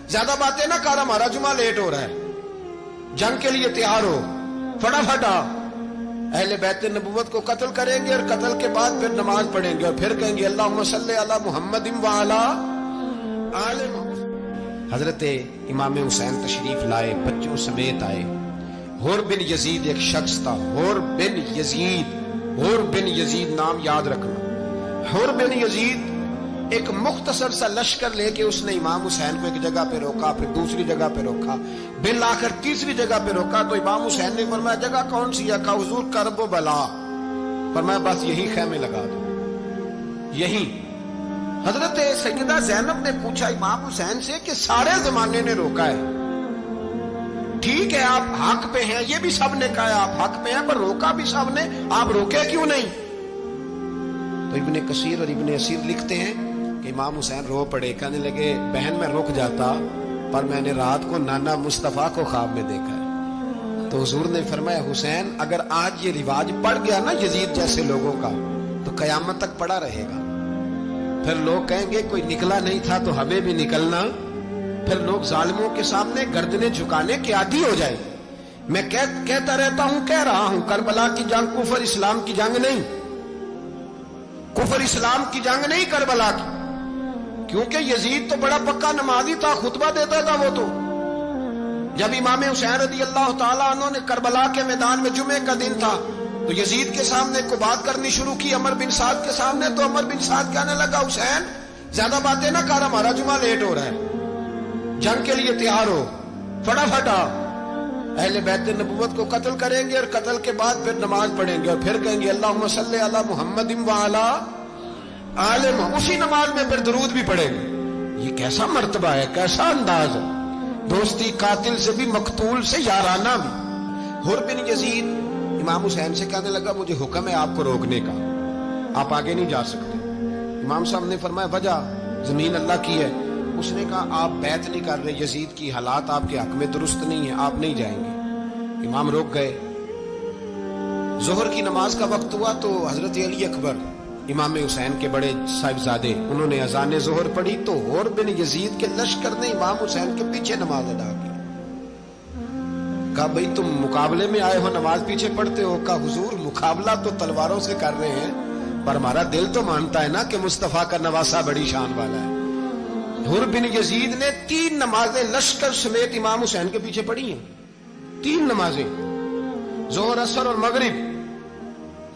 ज्यादा बातें ना कर, हमारा जुमा लेट हो रहा है, जंग के लिए तैयार हो, फटाफट आ। अहले बैत नबुव्वत को कत्ल करेंगे और कत्ल के बाद फिर नमाज पढ़ेंगे और फिर कहेंगे अल्लाहुम्मा सल्ली अला मुहम्मदिन व अला आले मुहम्मद। हजरत इमाम हुसैन तशरीफ लाए, बच्चों समेत आए। हुर बिन यजीद एक शख्स था, हुर बिन यजीद नाम याद रखना। हुर बिन यजीद एक मुख्तसर सा लश्कर लेके उसने इमाम हुसैन को एक जगह पे रोका, फिर दूसरी जगह पे रोका, बिल आकर तीसरी जगह पे रोका। तो इमाम हुसैन ने फरमाया जगह कौन सी है? कहा हुजूर करब बला। फरमाया बस यही खैमे लगा दो, यही। हजरत सैयदा ज़ैनब ने पूछा इमाम हुसैन से कि सारे जमाने ने रोका है, ठीक है आप हक पे हैं, ये भी सब ने कहा आप हक पे हैं, पर रोका भी सब ने, आप रोके क्यों नहीं? तो इब्ने कसीर और इब्ने असीर लिखते हैं कि इमाम हुसैन रो पड़े, कहने लगे बहन मैं रुक जाता, पर मैंने रात को नाना मुस्तफा को ख्वाब में देखा है। तो हुजूर ने फरमाया हुसैन अगर आज ये रिवाज पड़ गया ना यजीद जैसे लोगों का, तो कयामत तक पड़ा रहेगा। फिर लोग कहेंगे कोई निकला नहीं था तो हमें भी निकलना, फिर लोग जालिमों के सामने गर्दनें झुकाने के आदी हो जाए। मैं कहता रहता हूं, कह रहा हूं, करबला की जंग कुफर इस्लाम की जंग नहीं, कुफर इस्लाम की जंग नहीं करबला की, क्योंकि यजीद तो बड़ा पक्का नमाजी था, खुतबा देता था वो तो। जब इमाम हुसैन रज़ी अल्लाह ताला अन्हु ने करबला के मैदान में जुमे का दिन था तो यजीद के सामने को बात करनी शुरू की, अमर बिन साद के सामने। तो अमर बिन साद कहने लगा हुसैन ज्यादा बातें ना कर, हमारा जुमा लेट हो रहा है, जंग के लिए तैयार हो, फटाफट आ। अहले बैत नबुव्वत को कत्ल करेंगे और कत्ल के बाद फिर नमाज पढ़ेंगे और फिर कहेंगे अल्लाहुम्मा सल्ली अला मुहम्मदिन व अला आले मुहम्मद। उसी नमाज में फिर दरूद भी पढ़ेंगे। ये कैसा मर्तबा है, कैसा अंदाज है, दोस्ती कातिल से भी, मकतूल से याराना भी। हुर बिन यजीद इमाम हुसैन से कहने लगा मुझे हुक्म है आपको रोकने का, आप आगे नहीं जा सकते। इमाम साहब ने फरमाया वजह? जमीन अल्लाह की है। उसने कहा आप बैत नहीं कर रहे, यजीद की हालात आपके हक में दुरुस्त नहीं है, आप नहीं जाएंगे। इमाम रुक गए। जोहर की नमाज का वक्त हुआ तो हजरत अली अकबर इमाम हुसैन के बड़े साहिबजादे, उन्होंने अजान जोहर पढ़ी तो हुर बिन यजीद के लश्कर ने इमाम हुसैन के पीछे नमाज अदा की। कहा भाई तुम मुकाबले में आए हो, नमाज पीछे पढ़ते हो? कहा हुजूर मुकाबला तो तलवारों से कर रहे हैं, पर हमारा दिल तो मानता है ना कि मुस्तफा का नवासा बड़ी शान वाला है। हुर बिन यजीद ने 3 नमाजें लश्कर समेत इमाम हुसैन के पीछे पढ़ी हैं, 3 नमाजें, जोहर असर और मगरिब।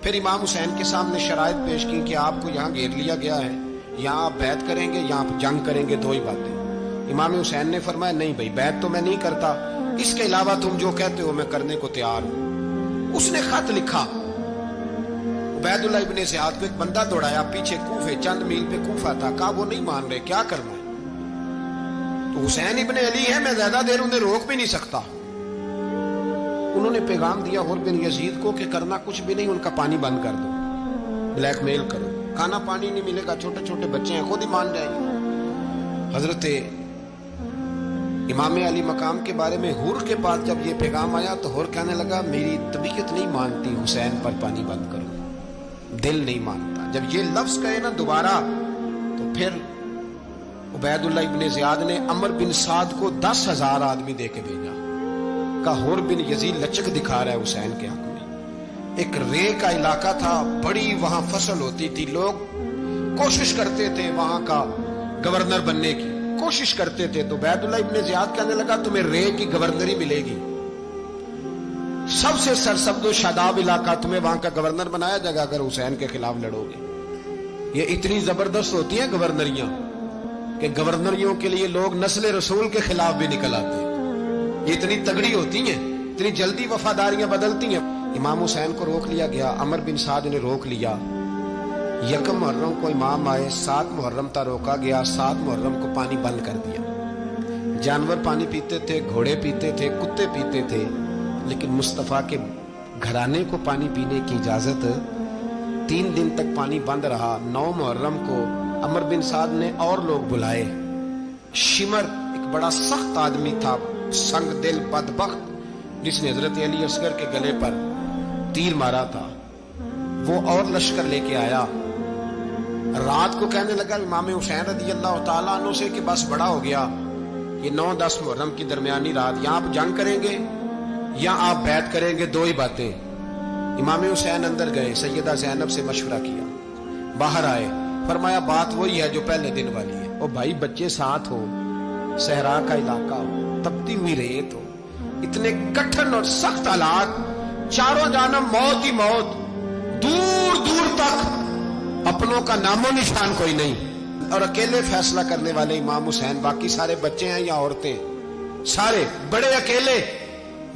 फिर इमाम हुसैन के सामने शराइत पेश की कि आपको यहाँ घेर लिया गया है, यहाँ आप बैत करेंगे, यहाँ आप जंग करेंगे, 2 ही बातें। इमाम हुसैन ने फरमाया नहीं भाई बैत तो मैं नहीं करता, इसके अलावा तुम जो कहते हो मैं करने को तैयार हूं। उसने खत लिखा, उबैदुल्लाह इब्ने ज़ियाद को एक बंदा दौड़ाया पीछे, कूफे चंद मील पे कूफा था। कहा वो नहीं मान रहे, क्या करना है? तो हुसैन इब्ने अली है, मैं ज्यादा देर उन्हें रोक भी नहीं सकता। उन्होंने पैगाम दिया हुर बिन यजीद को कि करना कुछ भी नहीं, उनका पानी बंद कर दो, ब्लैकमेल करो, खाना पानी नहीं मिलेगा, छोटे छोटे बच्चे हैं, खुद ही मान जाएंगे। हजरत इमाम अली मकाम के बारे में हुर के पास जब ये पैगाम आया तो हुर कहने लगा मेरी तबीयत नहीं मानती हुसैन पर पानी बंद करो, दिल नहीं मानता। जब ये लफ्ज कहे ना दोबारा तो फिर उबैदुल्लाह इब्ने ज़ियाद ने अमर बिन साद को 10,000 आदमी दे के भेजा। का हुर बिन यजीद लचक दिखा रहा है हुसैन के हक में। एक रे का इलाका था, बड़ी वहां फसल होती थी, लोग कोशिश करते थे वहां का गवर्नर बनने की, कोशिश करते थे। तो उबैदुल्लाह इब्ने ज़ियाद कहने लगा तुम्हें रे की गवर्नरी मिलेगी, सबसे सरसब्द शादाब इलाका, तुम्हें वहां का गवर्नर बनाया जाएगा अगर हुसैन के खिलाफ लड़ोगे। ये इतनी जबरदस्त होती हैं गवर्नरियां कि गवर्नरियों के लिए लोग नस्ल रसूल के खिलाफ भी निकल आते हैं। ये इतनी तगड़ी होती हैं, इतनी जल्दी वफादारियां बदलती हैं। इमाम हुसैन को रोक लिया गया, अमर बिन साद ने रोक लिया। यकम मुहर्रम को इमाम आए, 7 मुहर्रम तक रोका गया, 7 मुहर्रम को पानी बंद कर दिया। जानवर पानी पीते थे, घोड़े पीते थे, कुत्ते पीते थे, लेकिन मुस्तफा के घराने को पानी पीने की इजाजत 3 दिन तक पानी बंद रहा। 9 मुहर्रम को अमर बिन साद ने और लोग बुलाए। शिमर एक बड़ा सख्त आदमी था, संग दिल बदबख्त, जिसने हजरत अली असगर के गले पर तीर मारा था, वो और लश्कर लेके आया। रात को कहने लगा इमाम हुसैन रज़ी अल्लाह ताला अन्हु से कि बस बड़ा हो गया, یہ 9-10 محرم کی درمیانی رات، یہاں آپ جنگ کریں گے یا آپ بیعت کریں گے، دو ہی باتیں۔ امام حسین اندر گئے، سیدہ زینب سے مشورہ کیا، باہر آئے، فرمایا بات وہی ہے جو پہلے دن والی ہے۔ او بھائی بچے ساتھ ہو، صحرا کا علاقہ ہو، تپتی ہوئی ریت ہو، اتنے کٹھن اور سخت حالات، چاروں جانب موت ہی موت، دور دور تک اپنوں کا نام و نشان کوئی نہیں، اور اکیلے فیصلہ کرنے والے امام حسین، باقی سارے بچے ہیں یا عورتیں، سارے بڑے اکیلے۔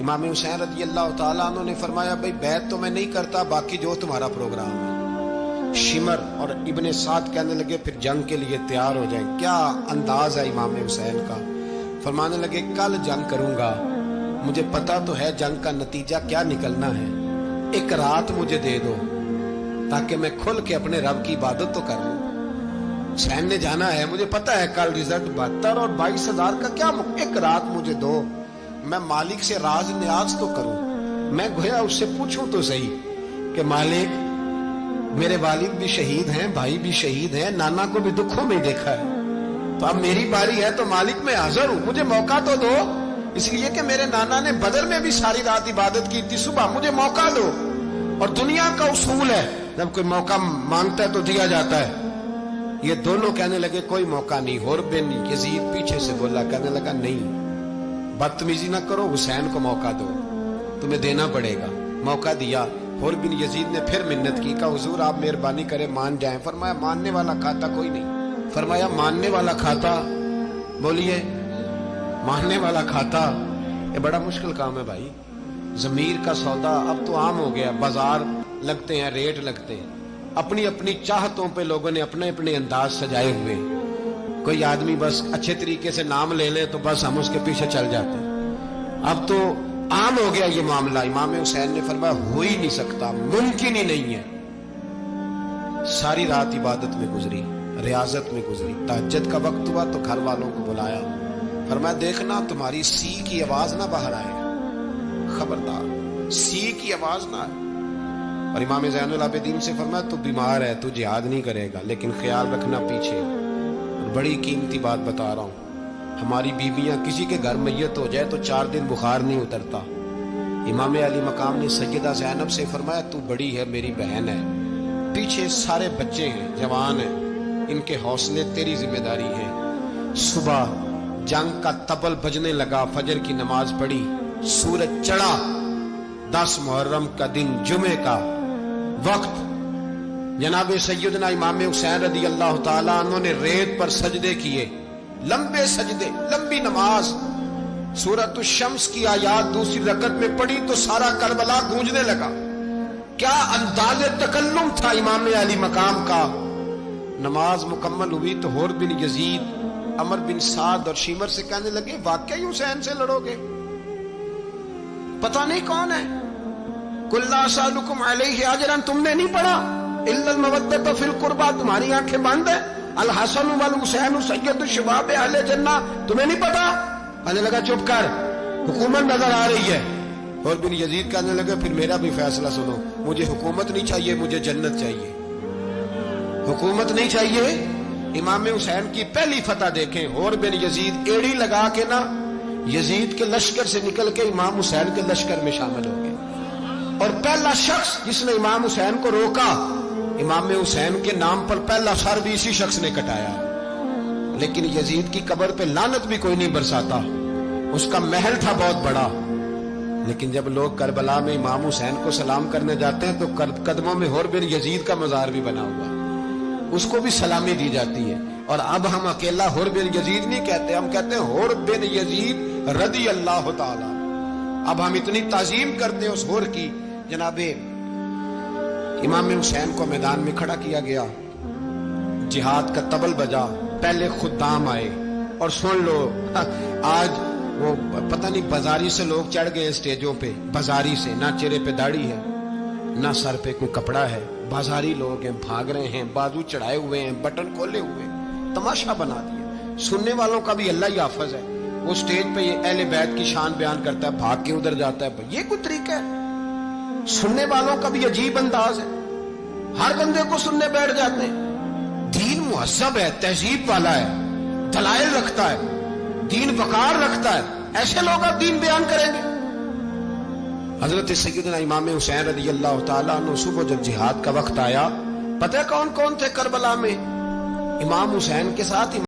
امام حسین رضی اللہ تعالیٰ عنہ نے فرمایا بھائی بیعت تو میں نہیں کرتا، باقی جو تمہارا پروگرام ہے۔ شمر اور ابن سعد کہنے لگے پھر جنگ کے لیے تیار ہو جائیں۔ کیا انداز ہے امام حسین کا، فرمانے لگے کل جنگ کروں گا، مجھے پتا تو ہے جنگ کا نتیجہ کیا نکلنا ہے، ایک رات مجھے دے دو تاکہ میں کھل کے اپنے رب کی عبادت تو کر لوں۔ حسین نے جانا ہے، مجھے پتا ہے کل رزلٹ 72 اور 22,000 کا کیا، ایک رات مجھے دو، میں مالک سے راز نیاز تو کروں، میں گویا اس سے پوچھوں تو صحیح کہ مالک میرے والد بھی شہید ہیں، بھائی بھی شہید ہیں، نانا کو بھی دکھوں میں دیکھا ہے، تو اب میری باری ہے تو مالک میں حاضر ہوں، مجھے موقع تو دو، اس لیے کہ میرے نانا نے بدر میں بھی ساری رات عبادت کی تھی، صبح مجھے موقع دو۔ اور دنیا کا اصول ہے جب کوئی موقع مانگتا ہے تو دیا جاتا ہے۔ یہ دونوں کہنے لگے کوئی موقع نہیں۔ حر بن یزید پیچھے سے بولا، کہنے لگا نہیں، بدتمیزی نہ کرو، حسین کو موقع دو، تمہیں دینا پڑے گا۔ موقع دیا۔ حر بن یزید نے پھر منت کی، کہا حضور آپ مہربانی کریں مان جائیں۔ فرمایا ماننے والا کھاتا کوئی نہیں۔ فرمایا ماننے والا کھاتا، بولیے ماننے والا کھاتا، یہ بڑا مشکل کام ہے بھائی۔ ضمیر کا سودا اب تو عام ہو گیا، بازار لگتے ہیں، ریٹ لگتے ہیں، اپنی اپنی چاہتوں پہ لوگوں نے اپنے اپنے انداز سجائے ہوئے۔ کوئی آدمی بس اچھے طریقے سے نام لے لے تو بس ہم اس کے پیچھے چل جاتے ہیں۔ اب تو عام ہو گیا یہ معاملہ۔ امام حسین نے فرمایا ہو ہی نہیں سکتا، ممکن ہی نہیں ہے۔ ساری رات عبادت میں گزری، ریاضت میں گزری، تہجد کا وقت ہوا تو گھر والوں کو بلایا، فرمایا دیکھنا تمہاری سی کی آواز نہ باہر آئے، خبردار سی کی آواز نہ آئے۔ اور امام زین العابدین سے فرمایا تو بیمار ہے، تو جہاد نہیں کرے گا، لیکن خیال رکھنا پیچھے۔ اور بڑی قیمتی بات بتا رہا ہوں، ہماری بیویاں کسی کے گھر میت ہو جائے تو 4 دن بخار نہیں اترتا۔ امام علی مقام نے سیدہ زینب سے فرمایا تو بڑی ہے، میری بہن ہے، پیچھے سارے بچے ہیں، جوان ہیں، ان کے حوصلے تیری ذمہ داری ہے۔ صبح جنگ کا طبل بجنے لگا، فجر کی نماز پڑھی، سورج چڑھا، 10 محرم کا دن، جمعے کا وقت، جناب سیدنا امام حسین رضی اللہ تعالیٰ عنہ نے ریت پر سجدے کیے، لمبے سجدے، لمبی نماز۔ سورۃ الشمس کی آیات دوسری رکعت میں پڑھی تو سارا کربلا گونجنے لگا۔ کیا انداز تکلم تھا امام علی مقام کا۔ نماز مکمل ہوئی تو حر بن یزید، عمر بن سعد اور شمر سے کہنے لگے واقعی حسین سے لڑو گے؟ پتہ نہیں کون ہے۔ قل لا اسألکم علیہ اجرا، تم نے نہیں پڑھا؟ الا المودۃ فی القربى، تمہاری آنکھیں بند ہیں۔ الحسن والحسین سید الشباب اہل جنہ، تمہیں نہیں پتا؟ کہنے لگا چپ کر، حکومت نظر آ رہی ہے۔ اور بن یزید کہنے لگا پھر میرا بھی فیصلہ سنو، مجھے حکومت نہیں چاہیے، مجھے جنت چاہیے۔ حکومت نہیں چاہیے۔ امام حسین کی پہلی فتح دیکھیں، اور بن یزید ایڑی لگا کے نا یزید کے لشکر سے نکل کے امام حسین کے لشکر میں شامل ہو گئے، اور پہلا شخص جس نے امام حسین کو روکا، امام حسین کے نام پر پہلا سر بھی اسی شخص نے کٹایا۔ لیکن یزید کی قبر پہ لعنت بھی کوئی نہیں برساتا، اس کا محل تھا بہت بڑا، لیکن جب لوگ کربلا میں امام حسین کو سلام کرنے جاتے ہیں تو قدموں میں حر بن یزید کا مزار بھی بنا ہوا ہے، اس کو بھی سلامی دی جاتی ہے۔ اور اب ہم اکیلا حر بن یزید نہیں کہتے، ہم کہتے ہیں حر بن یزید رضی اللہ تعالی۔ اب ہم اتنی تعظیم کرتے ہیں اس حر کی۔ جناب امام حسین کو میدان میں کھڑا کیا گیا، جہاد کا طبل بجا، پہلے خدام آئے، اور سن لو آج وہ پتہ نہیں بازاری سے لوگ چڑھ گئے اسٹیجوں پہ، بازاری سے، نہ چہرے پہ داڑھی ہے نہ سر پہ کوئی کپڑا ہے، بازاری لوگ ہیں، بھاگ رہے ہیں، بازو چڑھائے ہوئے ہیں، بٹن کھولے ہوئے، تماشا بنا دیا۔ سننے والوں کا بھی اللہ ہی حافظ ہے، وہ اسٹیج پہ یہ اہل بیت کی شان بیان کرتا ہے، بھاگ کے ادھر جاتا ہے، یہ کوئی طریقہ ہے؟ سننے والوں کا بھی عجیب انداز ہے، ہر بندے کو سننے بیٹھ جاتے ہیں۔ دین مہذب ہے، تہذیب والا ہے، دلائل رکھتا ہے، دین وقار رکھتا ہے، ایسے لوگ اب دین بیان کریں گے؟ حضرت سیدنا امام حسین رضی اللہ تعالیٰ عنہ صبح جب جہاد کا وقت آیا، پتہ ہے کون کون تھے کربلا میں؟ امام حسین کے ساتھ